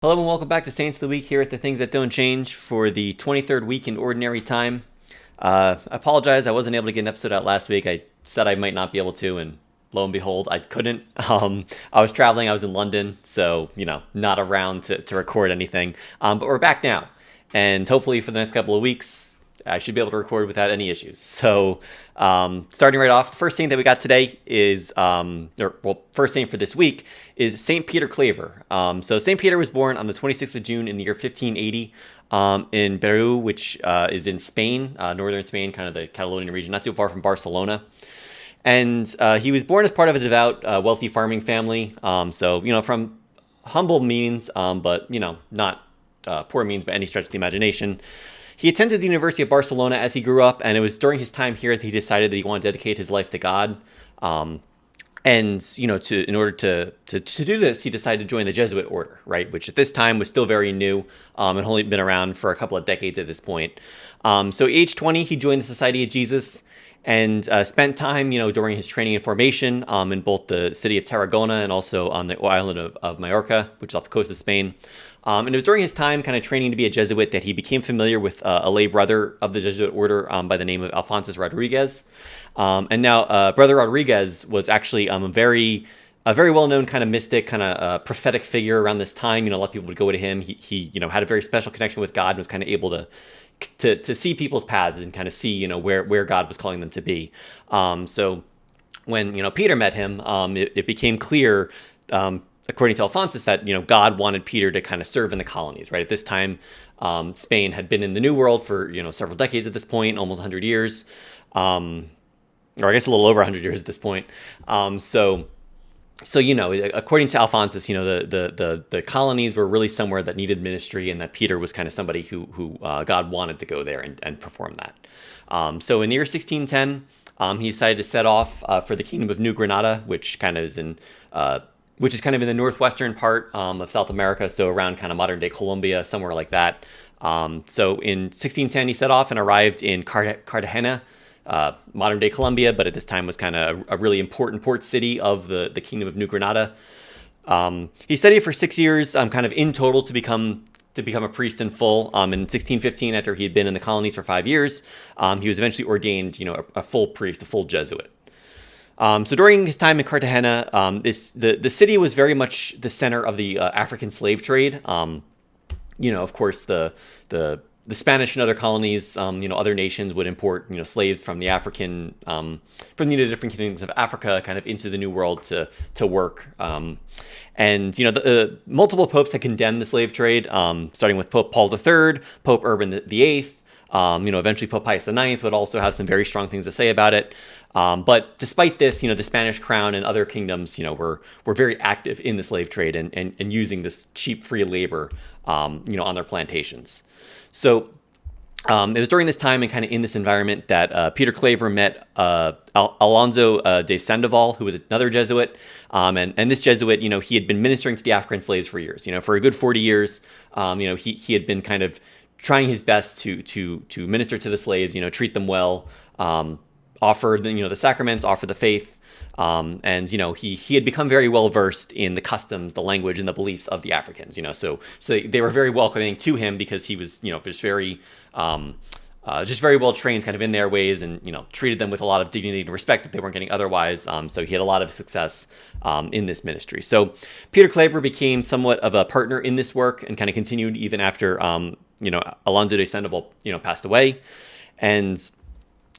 Hello and welcome back to Saints of the Week here at the Things That Don't Change for the 23rd week in Ordinary Time. I apologize, I wasn't able to get an episode out last week. I said I might not be able to, and lo and behold, I couldn't. I was traveling, I was in London, so, not around to record anything. But we're back now, and hopefully for the next couple of weeks, I should be able to record without any issues. So, starting right off, the first saint that we got today is, first saint for this week is Saint Peter Claver. So Saint Peter was born on the 26th of June in the year 1580 in Beru, which is in Spain, northern Spain, kind of the Catalonian region, not too far from Barcelona. And he was born as part of a devout, wealthy farming family. From humble means, but not poor means by any stretch of the imagination. He attended the University of Barcelona as he grew up, and it was during his time here that he decided that he wanted to dedicate his life to God. In order to do this, he decided to join the Jesuit order, right? Which at this time was still very new, and only been around for a couple of decades at this point. So age 20, he joined the Society of Jesus and spent time, during his training and formation in both the city of Tarragona and also on the island of Majorca, which is off the coast of Spain. And it was during his time kind of training to be a Jesuit that he became familiar with a lay brother of the Jesuit order by the name of Alphonsus Rodriguez. And now Brother Rodriguez was actually a very well-known kind of mystic, kind of prophetic figure around this time. A lot of people would go to him. He had a very special connection with God and was kind of able to see people's paths and kind of see, where God was calling them to be. So when, Peter met him, it became clear, according to Alphonsus, that, God wanted Peter to kind of serve in the colonies, right? At this time, Spain had been in the New World for, several decades at this point, almost 100 years, or I guess a little over 100 years at this point. According to Alphonsus, the colonies were really somewhere that needed ministry, and that Peter was kind of somebody who God wanted to go there and perform that. So in the year 1610, he decided to set off for the Kingdom of New Granada, which is kind of in the northwestern part of South America, so around kind of modern-day Colombia, somewhere like that. So in 1610, he set off and arrived in Cartagena, modern-day Colombia, but at this time was kind of a really important port city of the Kingdom of New Granada. He studied for 6 years, kind of in total, to become a priest in full. In 1615, after he had been in the colonies for 5 years, he was eventually ordained, a full priest, a full Jesuit. So during his time in Cartagena, the city was very much the center of the African slave trade. Of course, the Spanish and other colonies, other nations would import, slaves from the different kingdoms of Africa, kind of into the New World to work. Multiple popes had condemned the slave trade, starting with Pope Paul III, Pope Urban the VIII. Eventually Pope Pius IX would also have some very strong things to say about it. But despite this, the Spanish crown and other kingdoms, were very active in the slave trade and using this cheap free labor, on their plantations. So it was during this time and kind of in this environment that Peter Claver met Alonso de Sandoval, who was another Jesuit. And this Jesuit, he had been ministering to the African slaves for years. For a good 40 years, he had been kind of trying his best to minister to the slaves, treat them well, offer the sacraments, offer the faith, he had become very well versed in the customs, the language, and the beliefs of the Africans. So they were very welcoming to him because he was just very well trained, kind of in their ways, and treated them with a lot of dignity and respect that they weren't getting otherwise. So he had a lot of success in this ministry. So Peter Claver became somewhat of a partner in this work and kind of continued even after Alonso de Sandoval passed away. And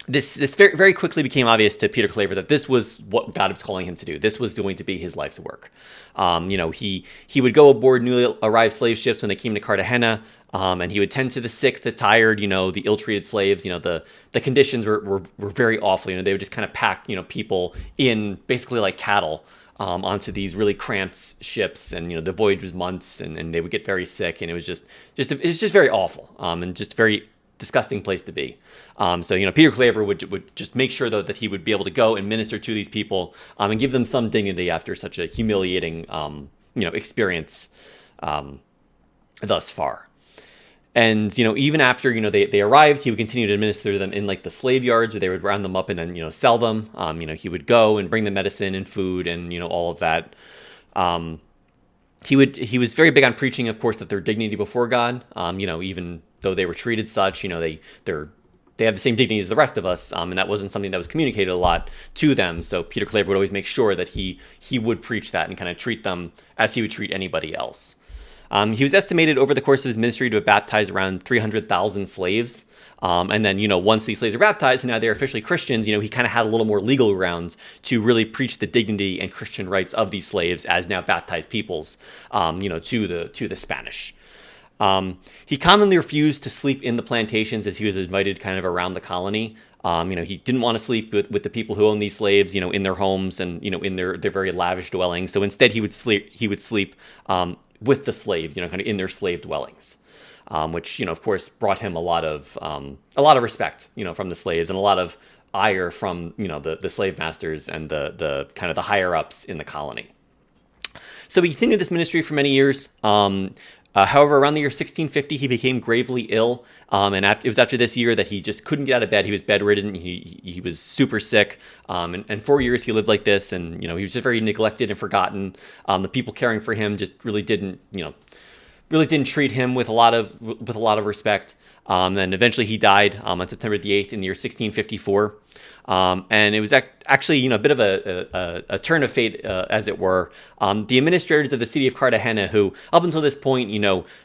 this very, very quickly became obvious to Peter Claver that this was what God was calling him to do. This was going to be his life's work. He would go aboard newly arrived slave ships when they came to Cartagena, and he would tend to the sick, the tired, the ill-treated slaves. The conditions were very awful. They would just kind of pack, people in basically like cattle onto these really cramped ships, and the voyage was months, and they would get very sick, and it was just very awful, and just very disgusting place to be. Peter Claver would just make sure, though, that he would be able to go and minister to these people and give them some dignity after such a humiliating, experience thus far. And, even after, they arrived, he would continue to administer them in like the slave yards where they would round them up and then, sell them. He would go and bring them medicine and food and, all of that. he was very big on preaching, of course, that their dignity before God, even though they were treated such, they have the same dignity as the rest of us, and that wasn't something that was communicated a lot to them. So Peter Claver would always make sure that he would preach that and kind of treat them as he would treat anybody else. He was estimated over the course of his ministry to have baptized around 300,000 slaves. And then, once these slaves are baptized and now they're officially Christians, he kind of had a little more legal grounds to really preach the dignity and Christian rights of these slaves as now baptized peoples, to the Spanish. He commonly refused to sleep in the plantations as he was invited kind of around the colony. He didn't want to sleep with the people who owned these slaves, in their homes and, in their very lavish dwellings. So instead he would sleep with the slaves, kind of in their slave dwellings. Which, of course, brought him a lot of respect, from the slaves and a lot of ire from, the slave masters and the kind of the higher ups in the colony. So he continued this ministry for many years. However, around the year 1650, he became gravely ill. And it was after this year that he just couldn't get out of bed. He was bedridden. He was super sick. And 4 years he lived like this. And, he was just very neglected and forgotten. The people caring for him just really didn't treat him with a lot of respect. And eventually he died on September the 8th in the year 1654. And it was actually, a bit of a turn of fate, as it were. The administrators of the city of Cartagena, who up until this point,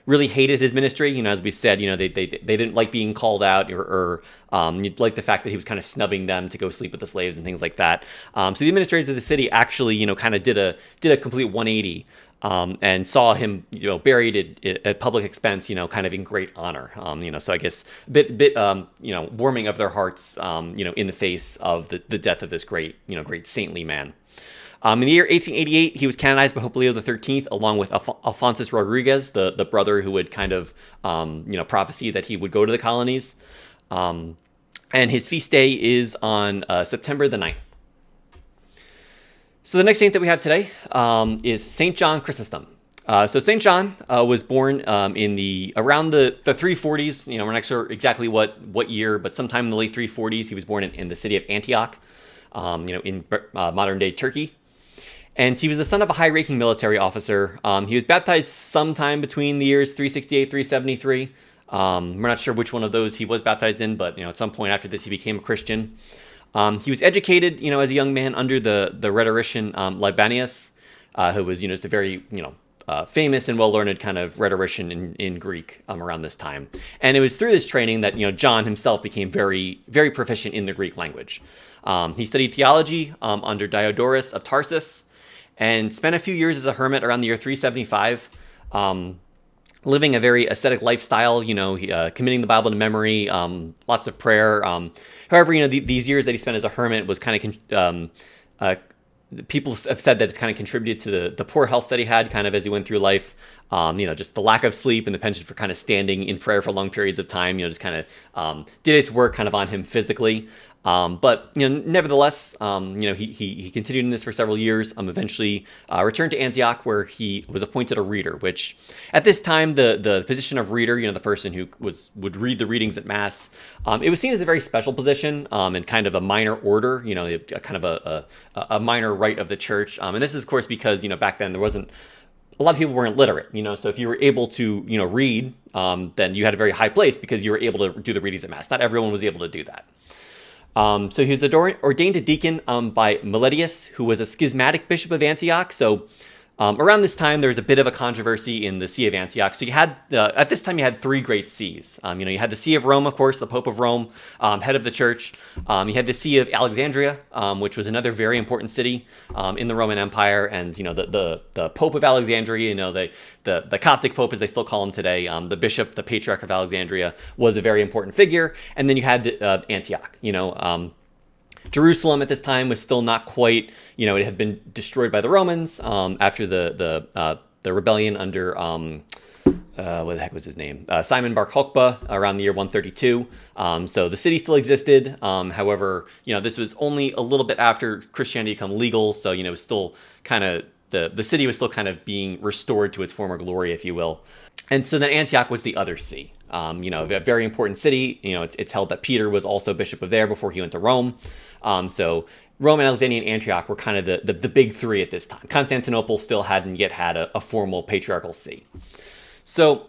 really hated his ministry. As we said, they didn't like being called out or like the fact that he was kind of snubbing them to go sleep with the slaves and things like that. So the administrators of the city actually, kind of did a complete 180. And saw him, buried at public expense, kind of in great honor. So I guess a bit, warming of their hearts, in the face of the death of this great saintly man. In the year 1888, he was canonized by Pope Leo XIII, along with Alphonsus Rodriguez, the brother who would kind of, prophesy that he would go to the colonies. And his feast day is on September the 9th. So the next saint that we have today is Saint John Chrysostom. So Saint John was born in around the 340s. We're not sure exactly what year, but sometime in the late 340s. He was born in the city of Antioch, in modern day Turkey. And he was the son of a high-ranking military officer. He was baptized sometime between the years 368, 373. We're not sure which one of those he was baptized in, but at some point after this, he became a Christian. He was educated, as a young man under the rhetorician Libanius, who was, just a very, famous and well-learned kind of rhetorician in Greek around this time. And it was through this training that, John himself became very, very proficient in the Greek language. He studied theology under Diodorus of Tarsus and spent a few years as a hermit around the year 375, living a very ascetic lifestyle, committing the Bible to memory, lots of prayer. However, these years that he spent as a hermit was kind of, people have said that it's kind of contributed to the poor health that he had kind of as he went through life. Just the lack of sleep and the penchant for kind of standing in prayer for long periods of time, just kind of did its work kind of on him physically. But nevertheless, he continued in this for several years. Eventually returned to Antioch, where he was appointed a reader. Which, at this time, the position of reader, the person who would read the readings at mass, it was seen as a very special position and kind of a minor order. Kind of a minor rite of the church. And this is, of course, because back then there wasn't. A lot of people weren't literate, so if you were able to, read, then you had a very high place because you were able to do the readings at mass. Not everyone was able to do that. So he was ordained a deacon by Meletius, who was a schismatic bishop of Antioch. So around this time, there was a bit of a controversy in the See of Antioch. So you had, at this time, you had three great sees. You had the See of Rome, of course, the Pope of Rome, head of the church. You had the See of Alexandria, which was another very important city in the Roman Empire. And, the Pope of Alexandria, the Coptic Pope, as they still call him today, the bishop, the patriarch of Alexandria, was a very important figure. And then you had Antioch, Jerusalem at this time was still not quite, it had been destroyed by the Romans after the rebellion under, what the heck was his name? Simon Bar Kokhba around the year 132. So the city still existed. However, this was only a little bit after Christianity became legal. So, it was still kind of, the city was still kind of being restored to its former glory, if you will. And so then Antioch was the other see. A very important city. It's held that Peter was also bishop of there before he went to Rome. So Rome and Alexandria and Antioch were kind of the big three at this time. Constantinople still hadn't yet had a formal patriarchal see. So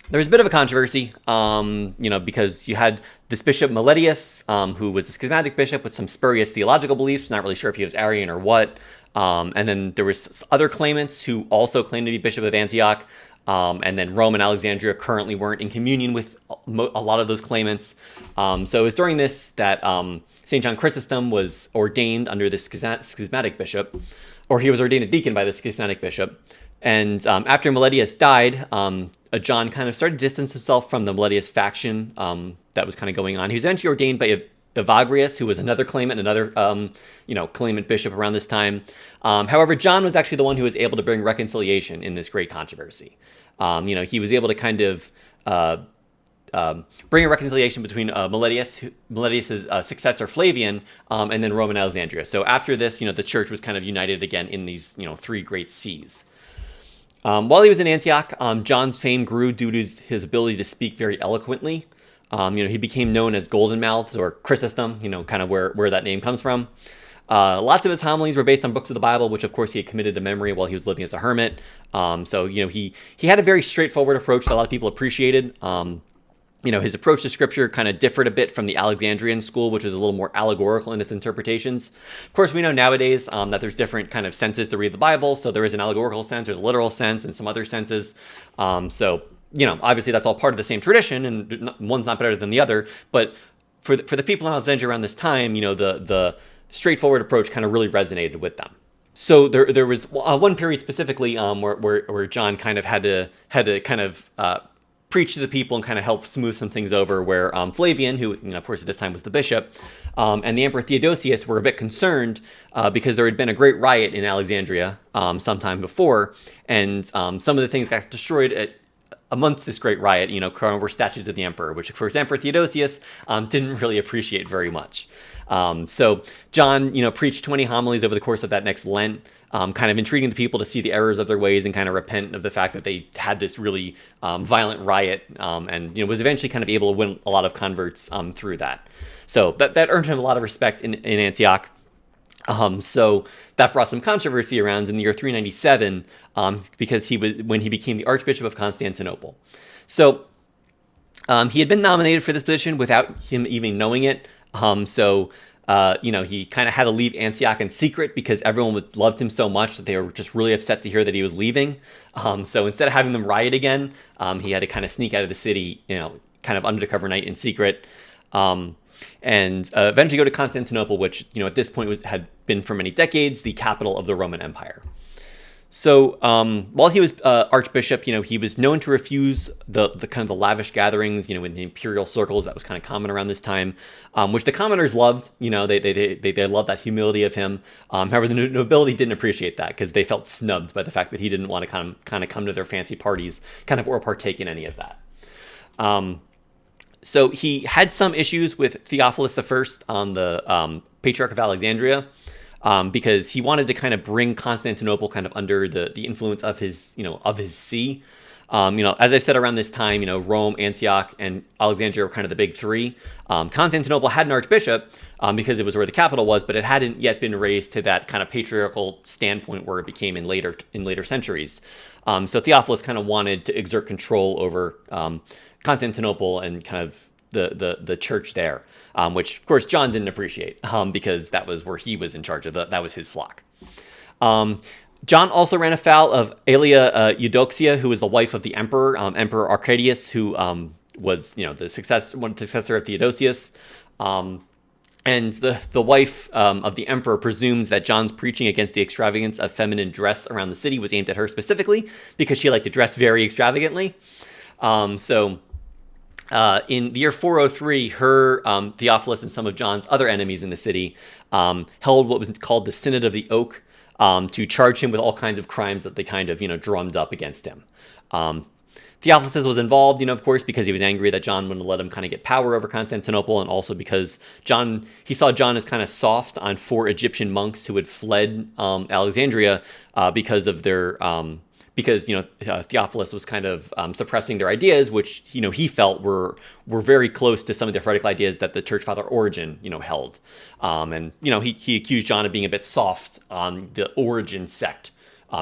there was a bit of a controversy, because you had this bishop Meletius, who was a schismatic bishop with some spurious theological beliefs. Not really sure if he was Arian or what. And then there was other claimants who also claimed to be bishop of Antioch. And then Rome and Alexandria currently weren't in communion with a lot of those claimants. So it was during this that St. John Chrysostom was ordained under the schismatic bishop, or he was ordained a deacon by the schismatic bishop. And after Meletius died, John kind of started to distance himself from the Meletius faction that was kind of going on. He was eventually ordained by Evagrius, who was another claimant, another claimant bishop around this time. However, John was actually the one who was able to bring reconciliation in this great controversy. He was able to kind of bring a reconciliation between Meletius's successor Flavian, and then Rome and Alexandria. So after this, the church was kind of united again in these, three great sees. While he was in Antioch, John's fame grew due to his ability to speak very eloquently. He became known as Golden Mouths or Chrysostom, kind of where that name comes from. Lots of his homilies were based on books of the Bible, which of course he had committed to memory while he was living as a hermit. He had a very straightforward approach that a lot of people appreciated. His approach to scripture kind of differed a bit from the Alexandrian school, which was a little more allegorical in its interpretations. Of course, we know nowadays that there's different kind of senses to read the Bible. So there is an allegorical sense, there's a literal sense, and some other senses. Obviously that's all part of the same tradition, and one's not better than the other. But for the people in Alexandria around this time, the straightforward approach kind of really resonated with them. So there was one period specifically where John kind of had to kind of preach to the people and kind of help smooth some things over, where Flavian, who of course at this time was the bishop, and the Emperor Theodosius were a bit concerned because there had been a great riot in Alexandria sometime before, and some of the things got destroyed amongst this great riot, were statues of the emperor, which of course Emperor Theodosius didn't really appreciate very much. So John, preached 20 homilies over the course of that next Lent, kind of entreating the people to see the errors of their ways and kind of repent of the fact that they had this really violent riot, and was eventually kind of able to win a lot of converts through that. So that earned him a lot of respect in Antioch. So that brought some controversy around in the year 397, because when he became the Archbishop of Constantinople. So he had been nominated for this position without him even knowing it. He kind of had to leave Antioch in secret because everyone loved him so much that they were just really upset to hear that he was leaving. So instead of having them riot again, he had to kind of sneak out of the city, kind of undercover night in secret. And eventually go to Constantinople, which, at this point had been for many decades the capital of the Roman Empire. So while he was archbishop, he was known to refuse the kind of the lavish gatherings, in the imperial circles that was kind of common around this time, which the commoners loved. They loved that humility of him. However, the nobility didn't appreciate that because they felt snubbed by the fact that he didn't want to kind of come to their fancy parties, or partake in any of that. So he had some issues with Theophilus I, the Patriarch of Alexandria, because he wanted to kind of bring Constantinople kind of under the influence of his see. As I said, around this time, Rome, Antioch, and Alexandria were kind of the big three. Constantinople had an archbishop because it was where the capital was, but it hadn't yet been raised to that kind of patriarchal standpoint where it became in later centuries. So Theophilus kind of wanted to exert control over Constantinople and kind of the church there, which of course John didn't appreciate because that was where he was in charge of that was his flock. John also ran afoul of Aelia Eudoxia, who was the wife of the emperor, Emperor Arcadius, who was the successor of Theodosius. And the wife of the emperor presumes that John's preaching against the extravagance of feminine dress around the city was aimed at her specifically because she liked to dress very extravagantly. In the year 403, her, Theophilus, and some of John's other enemies in the city held what was called the Synod of the Oak to charge him with all kinds of crimes that they kind of, drummed up against him. Theophilus was involved, of course, because he was angry that John wouldn't let him kind of get power over Constantinople, and also because he saw John as kind of soft on 4 Egyptian monks who had fled Alexandria because of their because Theophilus was kind of suppressing their ideas, which he felt were very close to some of the heretical ideas that the church father Origen held, and he accused John of being a bit soft on the Origen sect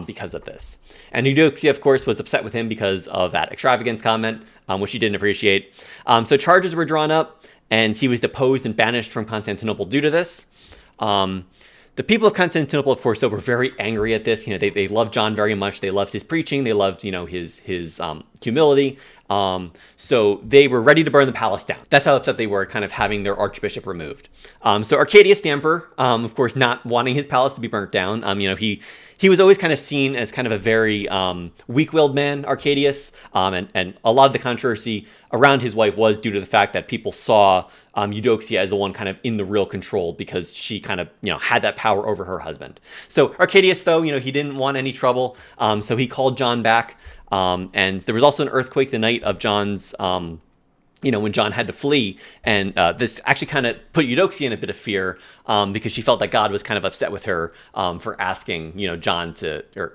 because of this. And Eudoxia, of course, was upset with him because of that extravagance comment, which she didn't appreciate. So charges were drawn up, and he was deposed and banished from Constantinople due to this. The people of Constantinople, of course, though, were very angry at this. They loved John very much. They loved his preaching. They loved, his humility. So they were ready to burn the palace down. That's how upset they were, kind of having their archbishop removed. So Arcadius the emperor, of course, not wanting his palace to be burnt down. He was always kind of seen as kind of a very weak-willed man, Arcadius, and a lot of the controversy around his wife was due to the fact that people saw Eudoxia as the one kind of in the real control because she kind of had that power over her husband. So Arcadius, though, he didn't want any trouble, so he called John back, and there was also an earthquake the night of John's when John had to flee. And this actually kind of put Eudoxia in a bit of fear because she felt that God was kind of upset with her for asking,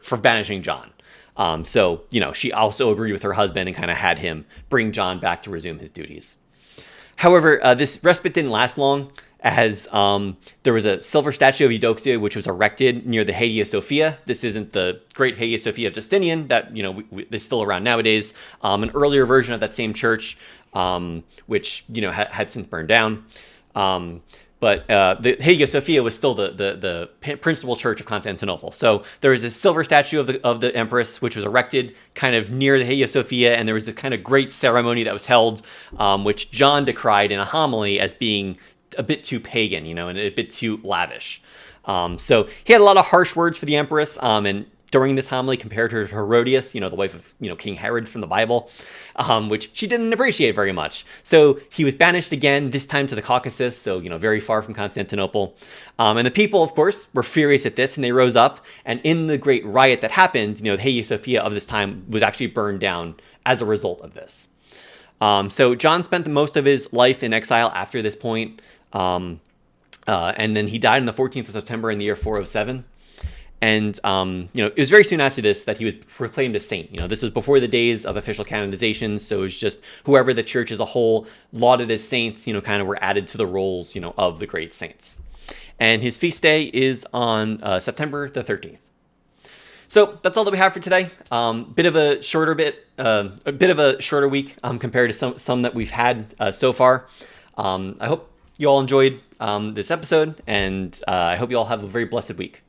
for banishing John. So she also agreed with her husband and kind of had him bring John back to resume his duties. However, this respite didn't last long, as there was a silver statue of Eudoxia which was erected near the Hagia Sophia. This isn't the great Hagia Sophia of Justinian that is still around nowadays. An earlier version of that same church, which had since burned down. But the Hagia Sophia was still the principal church of Constantinople. So there was a silver statue of the empress, which was erected kind of near the Hagia Sophia, and there was this kind of great ceremony that was held, which John decried in a homily as being a bit too pagan, and a bit too lavish. So he had a lot of harsh words for the empress, and during this homily compared her to Herodias, the wife of King Herod from the Bible, which she didn't appreciate very much. So he was banished again, this time to the Caucasus, so very far from Constantinople. And the people, of course, were furious at this, and they rose up. And in the great riot that happened, the Hagia Sophia of this time was actually burned down as a result of this. So John spent most of his life in exile after this point, and then he died on the 14th of September in the year 407. And, it was very soon after this that he was proclaimed a saint. This was before the days of official canonization. So it was just whoever the church as a whole lauded as saints, kind of were added to the rolls, of the great saints. And his feast day is on September the 13th. So that's all that we have for today. A bit of a shorter week compared to some that we've had so far. I hope you all enjoyed this episode, and I hope you all have a very blessed week.